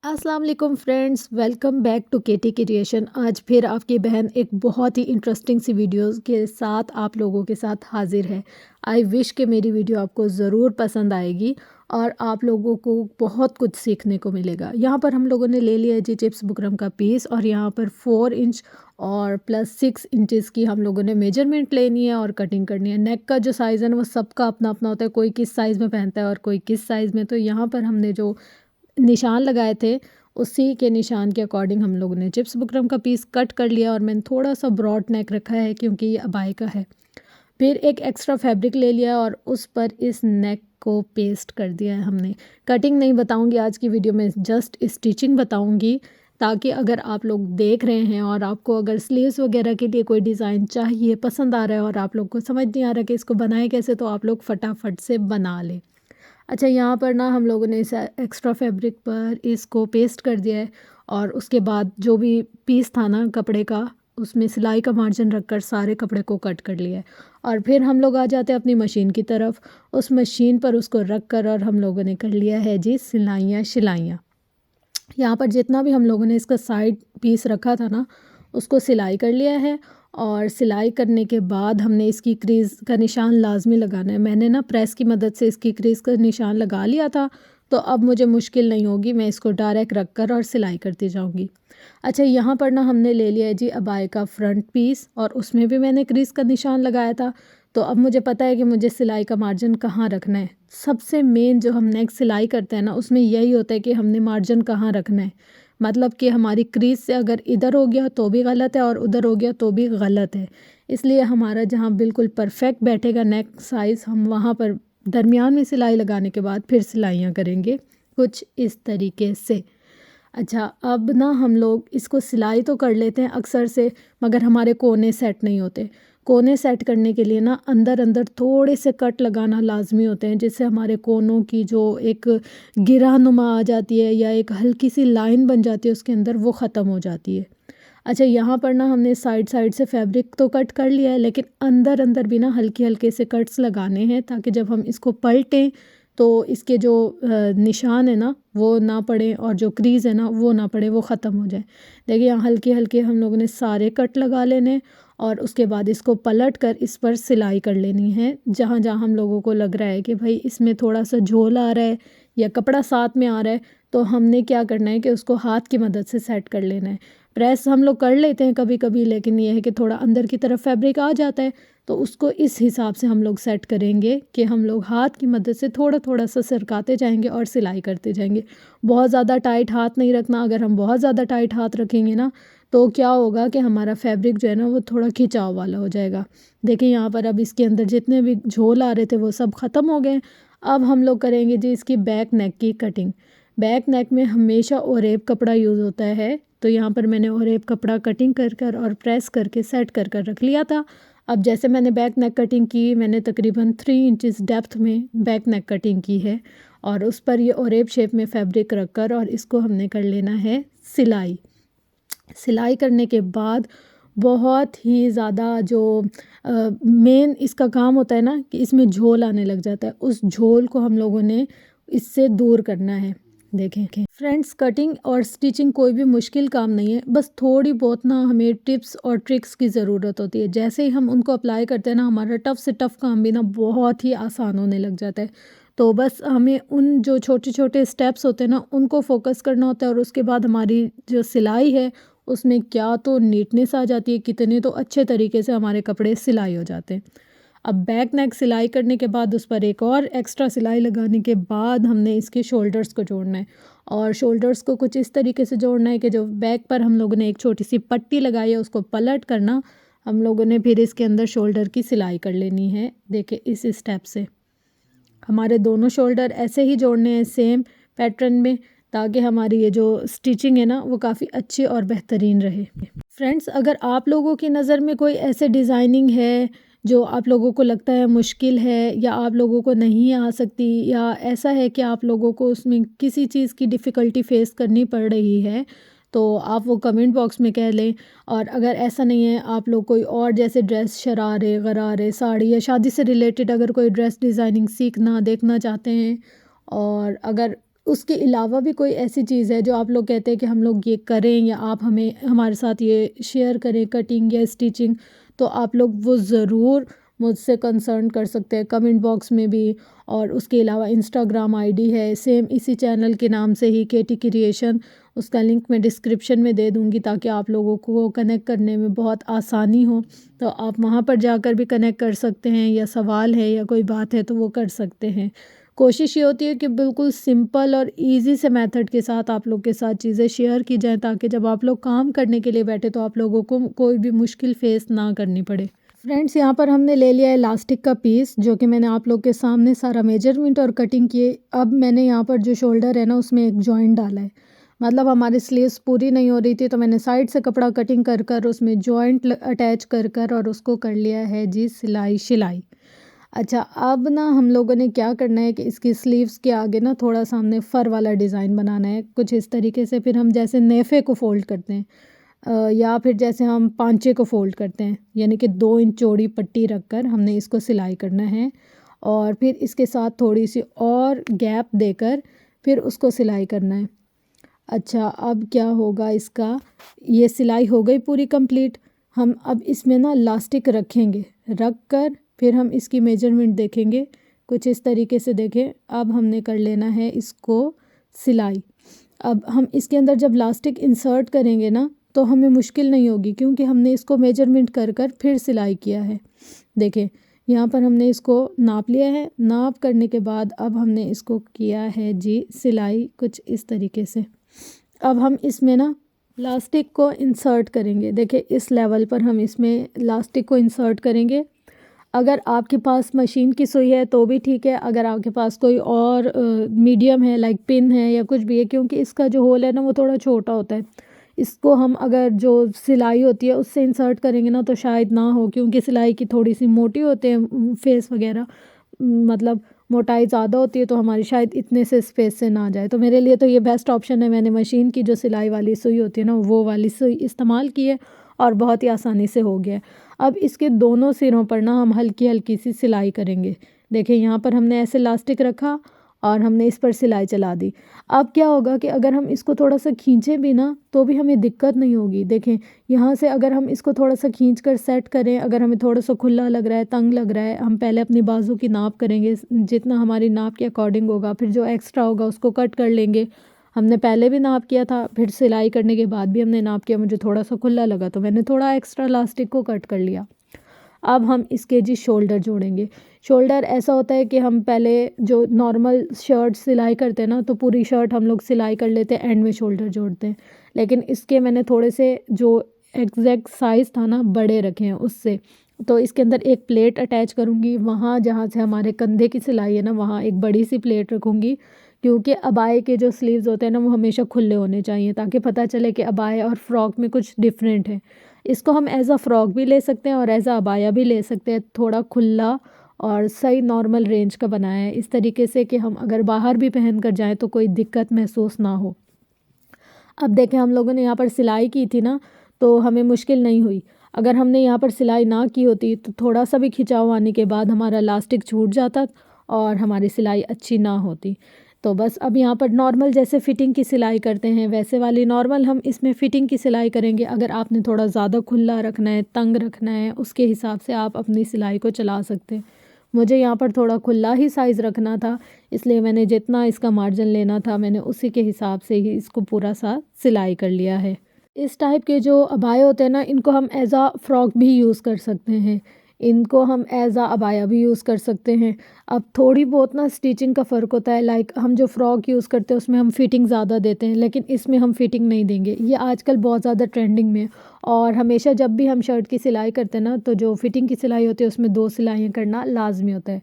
अस्सलाम वालेकुम friends, welcome back to KT creation. आज फिर आपकी बहन एक बहुत ही इंटरेस्टिंग सी वीडियोस के साथ आप लोगों के साथ हाजिर है। आई विश कि मेरी वीडियो आपको ज़रूर पसंद आएगी और आप लोगों को बहुत कुछ सीखने को मिलेगा। यहाँ पर हम लोगों ने ले लिया है जी चिप्स बुकरम का पीस, और यहाँ पर 4 इंच और प्लस 6 इंचज़ की हम लोगों ने मेजरमेंट लेनी है और कटिंग करनी है। नेक का जो साइज़ है ना वो सबका अपना अपना होता है, कोई किस साइज़ में पहनता है और कोई किस साइज़ में। तो यहाँ पर हमने जो निशान लगाए थे उसी के निशान के अकॉर्डिंग हम लोगों ने चिप्स बुकरम का पीस कट कर लिया, और मैंने थोड़ा सा ब्रॉड नेक रखा है क्योंकि ये अबाई का है। फिर एक एक्स्ट्रा फैब्रिक ले लिया और उस पर इस नेक को पेस्ट कर दिया है हमने। कटिंग नहीं बताऊंगी आज की वीडियो में, जस्ट स्टिचिंग बताऊंगी, ताकि अगर आप लोग देख रहे हैं और आपको अगर स्लीव्स वगैरह के लिए कोई डिज़ाइन चाहिए, पसंद आ रहा है और आप लोग को समझ नहीं आ रहा कि इसको बनाए कैसे, तो आप लोग फटाफट से बना लें। अच्छा, यहाँ पर ना हम लोगों ने इस एक्स्ट्रा फैब्रिक पर इसको पेस्ट कर दिया है, और उसके बाद जो भी पीस था ना कपड़े का, उसमें सिलाई का मार्जिन रखकर सारे कपड़े को कट कर लिया है। और फिर हम लोग आ जाते हैं अपनी मशीन की तरफ। उस मशीन पर उसको रख कर और हम लोगों ने कर लिया है जी सिलाइयाँ शिलाइयाँ। यहाँ पर जितना भी हम लोगों ने इसका साइड पीस रखा था ना, उसको सिलाई कर लिया है। और सिलाई करने के बाद हमने इसकी क्रीज़ का निशान लाजमी लगाना है। मैंने ना प्रेस की मदद से इसकी क्रीज़ का निशान लगा लिया था, तो अब मुझे मुश्किल नहीं होगी, मैं इसको डायरेक्ट रख कर और सिलाई करती जाऊँगी। अच्छा, यहाँ पर ना हमने ले लिया है जी अबाई का फ्रंट पीस, और उसमें भी मैंने क्रीज़ का निशान लगाया था। तो अब मुझे पता है कि मुझे सिलाई का मार्जिन कहाँ रखना है। सबसे मेन जो हम नेक सिलाई करते हैं ना, उसमें यही होता है कि हमने मार्जिन कहाँ रखना है। मतलब कि हमारी क्रीज से अगर इधर हो गया तो भी गलत है और उधर हो गया तो भी गलत है। इसलिए हमारा जहाँ बिल्कुल परफेक्ट बैठेगा नेक साइज़, हम वहाँ पर दरमियान में सिलाई लगाने के बाद फिर सिलाइयाँ करेंगे कुछ इस तरीके से। अच्छा, अब ना हम लोग इसको सिलाई तो कर लेते हैं अक्सर से, मगर हमारे कोने सेट नहीं होते। कोने सेट करने के लिए ना अंदर अंदर थोड़े से कट लगाना लाजमी होते हैं, जिससे हमारे कोनों की जो एक गिरानुमा आ जाती है या एक हल्की सी लाइन बन जाती है उसके अंदर, वो ख़त्म हो जाती है। अच्छा, यहाँ पर ना हमने साइड साइड से फैब्रिक तो कट कर लिया है, लेकिन अंदर अंदर भी ना हल्के हल्के से कट्स लगाने हैं, ताकि जब हम इसको पलटें तो इसके जो निशान है ना वो ना पड़े, और जो क्रीज़ है ना वो ना पड़े, वो ख़त्म हो जाए। देखिए, यहाँ हल्के हल्के हम लोगों ने सारे कट लगा लेने, और उसके बाद इसको पलट कर इस पर सिलाई कर लेनी है। जहाँ जहाँ हम लोगों को लग रहा है कि भाई इसमें थोड़ा सा झोल आ रहा है या कपड़ा साथ में आ रहा है, तो हमने क्या करना है कि उसको हाथ की मदद से सेट कर लेना है। प्रेस हम लोग कर लेते हैं कभी कभी, लेकिन ये है कि थोड़ा अंदर की तरफ फैब्रिक आ जाता है, तो उसको इस हिसाब से हम लोग सेट करेंगे कि हम लोग हाथ की मदद से थोड़ा थोड़ा सा सरकाते जाएंगे और सिलाई करते जाएंगे। बहुत ज़्यादा टाइट हाथ नहीं रखना। अगर हम बहुत ज़्यादा टाइट हाथ रखेंगे ना, तो क्या होगा कि हमारा फैब्रिक जो है ना वो थोड़ा खिंचाव वाला हो जाएगा। देखिए, यहाँ पर अब इसके अंदर जितने भी झोल आ रहे थे वो सब ख़त्म हो गए। अब हम लोग करेंगे जी इसकी बैक नेक की कटिंग। बैक नेक में हमेशा ओरेब कपड़ा यूज़ होता है, तो यहाँ पर मैंने ओरेब कपड़ा कटिंग कर कर और प्रेस करके सेट कर कर रख लिया था। अब जैसे मैंने बैक नेक कटिंग की, मैंने तकरीबन 3 इंचज़ डेप्थ में बैक नेक कटिंग की है, और उस पर ये ओरेब शेप में फैब्रिक रख कर और इसको हमने कर लेना है सिलाई। सिलाई करने के बाद बहुत ही ज़्यादा जो मेन इसका काम होता है ना, कि इसमें झोल आने लग जाता है, उस झोल को हम लोगों ने इससे दूर करना है। देखें फ्रेंड्स, कटिंग और स्टिचिंग कोई भी मुश्किल काम नहीं है, बस थोड़ी बहुत ना हमें टिप्स और ट्रिक्स की ज़रूरत होती है। जैसे ही हम उनको अप्लाई करते हैं ना, हमारा टफ़ से टफ़ काम भी ना बहुत ही आसान होने लग जाता है। तो बस हमें उन जो छोटे छोटे स्टेप्स होते हैं ना उनको फोकस करना होता है, और उसके बाद हमारी जो सिलाई है उसमें क्या तो नीटनेस आ जाती है, कितने तो अच्छे तरीके से हमारे कपड़े सिलाई हो जाते हैं। अब बैक नेक सिलाई करने के बाद उस पर एक और एक्स्ट्रा सिलाई लगाने के बाद हमने इसके शोल्डर्स को जोड़ना है, और शोल्डर्स को कुछ इस तरीके से जोड़ना है कि जो बैक पर हम लोगों ने एक छोटी सी पट्टी लगाई है उसको पलट करना हम लोगों ने फिर इसके अंदर शोल्डर की सिलाई कर लेनी है। देखिए, इस स्टेप से हमारे दोनों शोल्डर ऐसे ही जोड़ने हैं सेम पैटर्न में, ताकि हमारी ये जो स्टिचिंग है ना वो काफ़ी अच्छी और बेहतरीन रहे। फ्रेंड्स, अगर आप लोगों की नज़र में कोई ऐसे डिज़ाइनिंग है जो आप लोगों को लगता है मुश्किल है, या आप लोगों को नहीं आ सकती, या ऐसा है कि आप लोगों को उसमें किसी चीज़ की डिफ़िकल्टी फ़ेस करनी पड़ रही है, तो आप वो कमेंट बॉक्स में कह लें। और अगर ऐसा नहीं है, आप लोग कोई और जैसे ड्रेस, शरारे गरारे, साड़ी या शादी से रिलेटेड अगर कोई ड्रेस डिज़ाइनिंग सीखना देखना चाहते हैं, और अगर उसके अलावा भी कोई ऐसी चीज़ है जो आप लोग कहते हैं कि हम लोग ये करें या आप हमें हमारे साथ ये शेयर करें, कटिंग या स्टिचिंग, तो आप लोग वो ज़रूर मुझसे कंसर्न कर सकते हैं कमेंट बॉक्स में भी। और उसके अलावा इंस्टाग्राम आईडी है सेम इसी चैनल के नाम से ही, केटी क्रिएशन। उसका लिंक मैं डिस्क्रिप्शन में दे दूँगी ताकि आप लोगों को कनेक्ट करने में बहुत आसानी हो। तो आप वहाँ पर जाकर भी कनेक्ट कर सकते हैं, या सवाल है या कोई बात है तो वो कर सकते हैं। कोशिश ये होती है कि बिल्कुल सिंपल और इजी से मेथड के साथ आप लोग के साथ चीज़ें शेयर की जाएँ, ताकि जब आप लोग काम करने के लिए बैठे तो आप लोगों को कोई भी मुश्किल फेस ना करनी पड़े। फ्रेंड्स, यहाँ पर हमने ले लिया है इलास्टिक का पीस, जो कि मैंने आप लोग के सामने सारा मेजरमेंट और कटिंग किए। अब मैंने यहाँ पर जो शोल्डर है ना, उसमें एक जॉइंट डाला है। मतलब हमारी स्लीव्स पूरी नहीं हो रही थी, तो मैंने साइड से कपड़ा कटिंग कर कर उसमें जॉइंट अटैच कर कर और उसको कर लिया है जी सिलाई। अच्छा, अब ना हम लोगों ने क्या करना है कि इसकी स्लीव्स के आगे ना थोड़ा-सा हमने फ़र वाला डिज़ाइन बनाना है, कुछ इस तरीके से। फिर हम जैसे नेफ़े को फ़ोल्ड करते हैं, या फिर जैसे हम पांचे को फ़ोल्ड करते हैं, यानी कि 2 इंच चौड़ी पट्टी रखकर हमने इसको सिलाई करना है। और फिर इसके साथ थोड़ी-सी और गैप देकर फिर उसको सिलाई करना है। अच्छा, अब क्या होगा इसका, ये सिलाई हो गई पूरी कंप्लीट। हम अब इसमें ना इलास्टिक रखेंगे, रख कर फिर हम इसकी मेजरमेंट देखेंगे कुछ इस तरीके से। देखें, अब हमने कर लेना है इसको सिलाई। अब हम इसके अंदर जब इलास्टिक इंसर्ट करेंगे ना, तो हमें मुश्किल नहीं होगी, क्योंकि हमने इसको मेजरमेंट कर कर फिर सिलाई किया है। देखें, यहाँ पर हमने इसको नाप लिया है। नाप करने के बाद अब हमने इसको किया है जी सिलाई कुछ इस तरीके से। अब हम इसमें ना इलास्टिक को इंसर्ट करेंगे। देखिए, इस लेवल पर हम इसमें इलास्टिक को इंसर्ट करेंगे। अगर आपके पास मशीन की सुई है तो भी ठीक है, अगर आपके पास कोई और मीडियम है लाइक पिन है या कुछ भी है, क्योंकि इसका जो होल है ना वो थोड़ा छोटा होता है। इसको हम अगर जो सिलाई होती है उससे इंसर्ट करेंगे ना तो शायद ना हो, क्योंकि सिलाई की थोड़ी सी मोटी होते हैं फेस वगैरह, मतलब मोटाई ज़्यादा होती है, तो हमारी शायद इतने से स्पेस से ना जाए। तो मेरे लिए तो ये बेस्ट ऑप्शन है, मैंने मशीन की जो सिलाई वाली सुई होती है ना वो वाली सुई इस्तेमाल की है और बहुत ही आसानी से हो गया है। अब इसके दोनों सिरों पर ना हम हल्की हल्की सी सिलाई करेंगे। देखिए, यहाँ पर हमने ऐसे इलास्टिक रखा और हमने इस पर सिलाई चला दी। अब क्या होगा कि अगर हम इसको थोड़ा सा खींचें भी ना तो भी हमें दिक्कत नहीं होगी। देखें, यहाँ से अगर हम इसको थोड़ा सा खींच कर सेट करें, अगर हमें थोड़ा सा खुला लग रहा है, तंग लग रहा है, हम पहले अपनी बाजू की नाप करेंगे, जितना हमारी नाप के अकॉर्डिंग होगा, फिर जो एक्स्ट्रा होगा उसको कट कर लेंगे। हमने पहले भी नाप किया था, फिर सिलाई करने के बाद भी हमने नाप किया, मुझे थोड़ा सा खुला लगा तो मैंने थोड़ा एक्स्ट्रा इलास्टिक को कट कर लिया। अब हम इसके जी शोल्डर जोड़ेंगे। शोल्डर ऐसा होता है कि हम पहले जो नॉर्मल शर्ट सिलाई करते हैं ना, तो पूरी शर्ट हम लोग सिलाई कर लेते हैं, एंड में शोल्डर जोड़ते हैं। लेकिन इसके मैंने थोड़े से जो एग्जैक्ट साइज़ था ना बड़े रखे हैं उससे। तो इसके अंदर एक प्लेट अटैच करूँगी, वहाँ जहाँ से हमारे कंधे की सिलाई है ना वहाँ एक बड़ी सी प्लेट रखूँगी, क्योंकि अबाए के जो स्लीव्स होते हैं ना वो हमेशा खुले होने चाहिए, ताकि पता चले कि अबाया और फ्रॉक में कुछ डिफरेंट है। इसको हम एज़ अ फ़्रॉक भी ले सकते हैं और एज़ अ अबाया भी ले सकते हैं। थोड़ा खुला और सही नॉर्मल रेंज का बनाया है इस तरीके से कि हम अगर बाहर भी पहन कर जाएँ तो कोई दिक्कत महसूस ना हो। अब देखें, हम लोगों ने यहाँ पर सिलाई की थी ना तो हमें मुश्किल नहीं हुई। अगर हमने यहाँ पर सिलाई ना की होती तो थोड़ा सा भी खिंचाव आने के बाद हमारा इलास्टिक छूट जाता और हमारी सिलाई अच्छी ना होती। तो बस अब यहाँ पर नॉर्मल जैसे फ़िटिंग की सिलाई करते हैं वैसे वाली नॉर्मल हम इसमें फ़िटिंग की सिलाई करेंगे। अगर आपने थोड़ा ज़्यादा खुला रखना है, तंग रखना है, उसके हिसाब से आप अपनी सिलाई को चला सकते हैं। मुझे यहाँ पर थोड़ा खुला ही साइज़ रखना था, इसलिए मैंने जितना इसका मार्जिन लेना था मैंने उसी के हिसाब से ही इसको पूरा सा सिलाई कर लिया है। इस टाइप के जो अबाए होते हैं ना, इनको हम एज़ अ फ़्रॉक भी यूज़ कर सकते हैं, इनको हम एज़ अ अबाया भी यूज़ कर सकते हैं। अब थोड़ी बहुत ना स्टिचिंग का फ़र्क होता है, लाइक हम जो फ़्रॉक यूज़ करते हैं उसमें हम फ़िटिंग ज़्यादा देते हैं, लेकिन इसमें हम फ़िटिंग नहीं देंगे। ये आजकल बहुत ज़्यादा ट्रेंडिंग में है और हमेशा जब भी हम शर्ट की सिलाई करते हैं ना तो जो फ़िटिंग की सिलाई होती है उसमें 2 सिलाइयाँ करना लाज़मी होता है।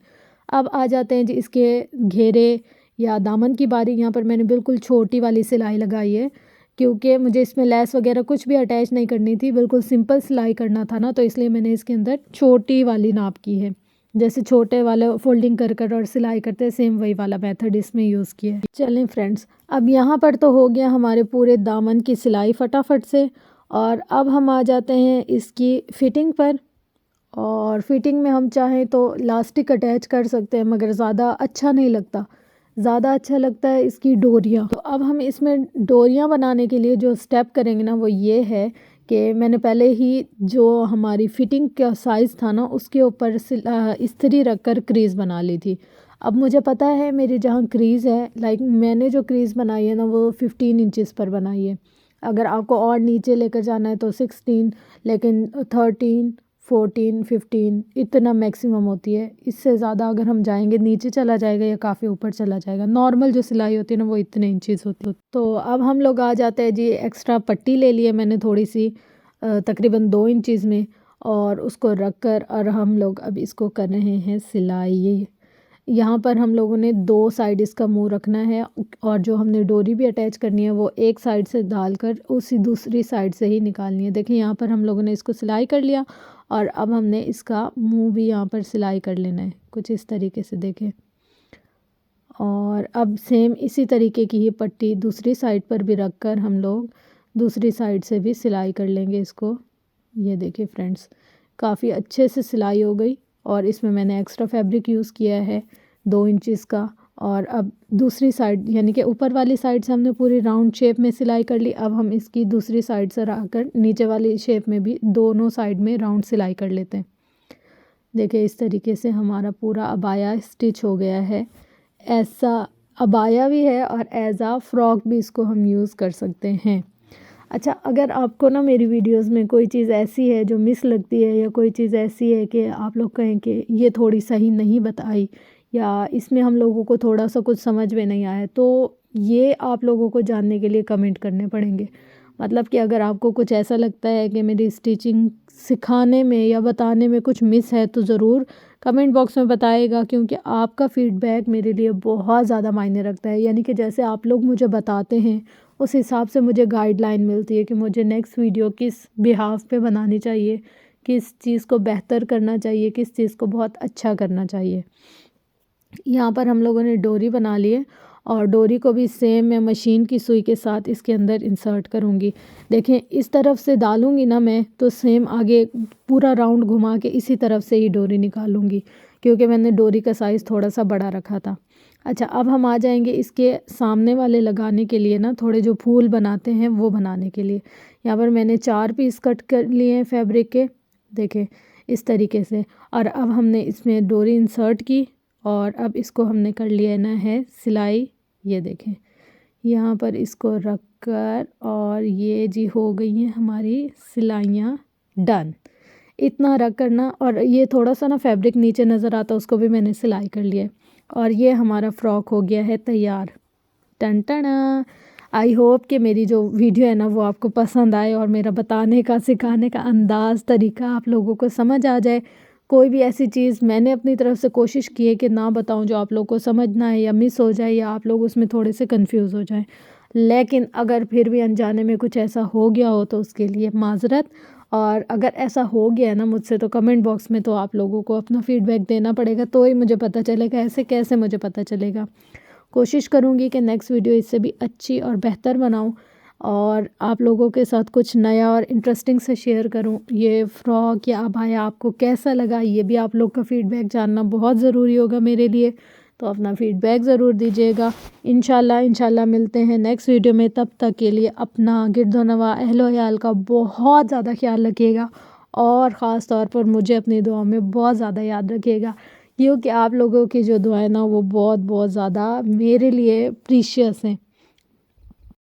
अब आ जाते हैं जी इसके घेरे या दामन की बारी। यहाँ पर मैंने बिल्कुल छोटी वाली सिलाई लगाई है, क्योंकि मुझे इसमें लेस वगैरह कुछ भी अटैच नहीं करनी थी, बिल्कुल सिंपल सिलाई करना था ना, तो इसलिए मैंने इसके अंदर छोटी वाली नाप की है। जैसे छोटे वाले फोल्डिंग कर कर और सिलाई करते हैं, सेम वही वाला मेथड इसमें यूज़ किया है। चलें फ्रेंड्स, अब यहाँ पर तो हो गया हमारे पूरे दामन की सिलाई फटाफट से, और अब हम आ जाते हैं इसकी फ़िटिंग पर। और फिटिंग में हम चाहें तो इलास्टिक अटैच कर सकते हैं, मगर ज़्यादा अच्छा नहीं लगता। ज़्यादा अच्छा लगता है इसकी डोरियाँ। तो अब हम इसमें डोरियाँ बनाने के लिए जो स्टेप करेंगे ना वो ये है कि मैंने पहले ही जो हमारी फिटिंग का साइज़ था ना उसके ऊपर इस्त्री रख कर क्रीज़ बना ली थी। अब मुझे पता है मेरी जहाँ क्रीज़ है, लाइक मैंने जो क्रीज़ बनाई है ना वो 15 इंचेस पर बनाई है। अगर आपको और नीचे लेकर जाना है तो 16, लेकिन 13, 14, 15 इतना मैक्सिमम होती है। इससे ज़्यादा अगर हम जाएंगे नीचे चला जाएगा या काफ़ी ऊपर चला जाएगा। नॉर्मल जो सिलाई होती है ना वो इतने इंचेस होती है। तो अब हम लोग आ जाते हैं जी, एक्स्ट्रा पट्टी ले ली है मैंने थोड़ी सी, तकरीबन 2 इंचेस में, और उसको रख कर और हम लोग अब इसको कर रहे हैं सिलाई। यहाँ पर हम लोगों ने 2 साइड इसका मुंह रखना है, और जो हमने डोरी भी अटैच करनी है वो एक साइड से डालकर उसी दूसरी साइड से ही निकालनी है। देखिए यहाँ पर हम लोगों ने इसको सिलाई कर लिया, और अब हमने इसका मुंह भी यहाँ पर सिलाई कर लेना है कुछ इस तरीके से, देखें। और अब सेम इसी तरीके की ही पट्टी दूसरी साइड पर भी रख कर हम लोग दूसरी साइड से भी सिलाई कर लेंगे इसको। ये देखिए फ्रेंड्स, काफ़ी अच्छे से सिलाई हो गई, और इसमें मैंने एक्स्ट्रा फैब्रिक यूज़ किया है 2 इंचेस का। और अब दूसरी साइड यानी कि ऊपर वाली साइड से हमने पूरी राउंड शेप में सिलाई कर ली। अब हम इसकी दूसरी साइड से रखकर नीचे वाली शेप में भी दोनों साइड में राउंड सिलाई कर लेते हैं। देखिए इस तरीके से हमारा पूरा अबाया स्टिच हो गया है। ऐसा अबाया भी है और एज आ फ्रॉक भी इसको हम यूज़ कर सकते हैं। अच्छा, अगर आपको ना मेरी वीडियोस में कोई चीज़ ऐसी है जो मिस लगती है, या कोई चीज़ ऐसी है कि आप लोग कहें कि ये थोड़ी सही नहीं बताई, या इसमें हम लोगों को थोड़ा सा कुछ समझ में नहीं आया, तो ये आप लोगों को जानने के लिए कमेंट करने पड़ेंगे। मतलब कि अगर आपको कुछ ऐसा लगता है कि मेरी स्टिचिंग सिखाने में या बताने में कुछ मिस है तो ज़रूर कमेंट बॉक्स में बताएगा, क्योंकि आपका फ़ीडबैक मेरे लिए बहुत ज़्यादा मायने रखता है। यानी कि जैसे आप लोग मुझे बताते हैं उस हिसाब से मुझे गाइडलाइन मिलती है कि मुझे नेक्स्ट वीडियो किस बिहाफ पे बनानी चाहिए, किस चीज़ को बेहतर करना चाहिए, किस चीज़ को बहुत अच्छा करना चाहिए। यहाँ पर हम लोगों ने डोरी बना ली है, और डोरी को भी सेम मैं मशीन की सुई के साथ इसके अंदर इंसर्ट करूँगी। देखें इस तरफ से डालूँगी ना मैं, तो सेम आगे पूरा राउंड घुमा के इसी तरफ से ही डोरी निकालूँगी, क्योंकि मैंने डोरी का साइज़ थोड़ा सा बड़ा रखा था। अच्छा, अब हम आ जाएंगे इसके सामने वाले लगाने के लिए ना, थोड़े जो फूल बनाते हैं वो बनाने के लिए। यहाँ पर मैंने 4 पीस कट कर लिए हैं फैब्रिक के, देखें इस तरीके से। और अब हमने इसमें डोरी इंसर्ट की, और अब इसको हमने कर लिया ना है सिलाई। ये देखें यहाँ पर इसको रख कर, और ये जी हो गई हैं हमारी सिलाइयाँ डन। इतना रख कर ना, और ये थोड़ा सा ना फैब्रिक नीचे नज़र आता उसको भी मैंने सिलाई कर लिया है, और ये हमारा फ़्रॉक हो गया है तैयार। टन टना। आई होप कि मेरी जो वीडियो है ना वो आपको पसंद आए, और मेरा बताने का सिखाने का अंदाज़ तरीका आप लोगों को समझ आ जाए। कोई भी ऐसी चीज़ मैंने अपनी तरफ से कोशिश की है कि ना बताऊं जो आप लोग को समझ ना आए या मिस हो जाए, या आप लोग उसमें थोड़े से कंफ्यूज हो जाएं। लेकिन अगर फिर भी अनजाने में कुछ ऐसा हो गया हो तो उसके लिए माज़रत। और अगर ऐसा हो गया है ना मुझसे, तो कमेंट बॉक्स में तो आप लोगों को अपना फ़ीडबैक देना पड़ेगा, तो ही मुझे पता चलेगा। ऐसे कैसे मुझे पता चलेगा। कोशिश करूँगी कि नेक्स्ट वीडियो इससे भी अच्छी और बेहतर बनाऊँ, और आप लोगों के साथ कुछ नया और इंटरेस्टिंग से शेयर करूं। ये फ़्रॉक या अबाया आपको कैसा लगा, ये भी आप लोग का फ़ीडबैक जानना बहुत ज़रूरी होगा मेरे लिए, तो अपना फ़ीडबैक ज़रूर दीजिएगा। इंशाल्लाह मिलते हैं नेक्स्ट वीडियो में। तब तक के लिए अपना गिरदोनवा अहलो अयाल का बहुत ज़्यादा ख्याल रखिएगा, और ख़ास तौर पर मुझे अपनी दुआओं में बहुत ज़्यादा याद रखिएगा, क्योंकि आप लोगों की जो दुआएं ना वो बहुत बहुत ज़्यादा मेरे लिए प्रीशियस हैं।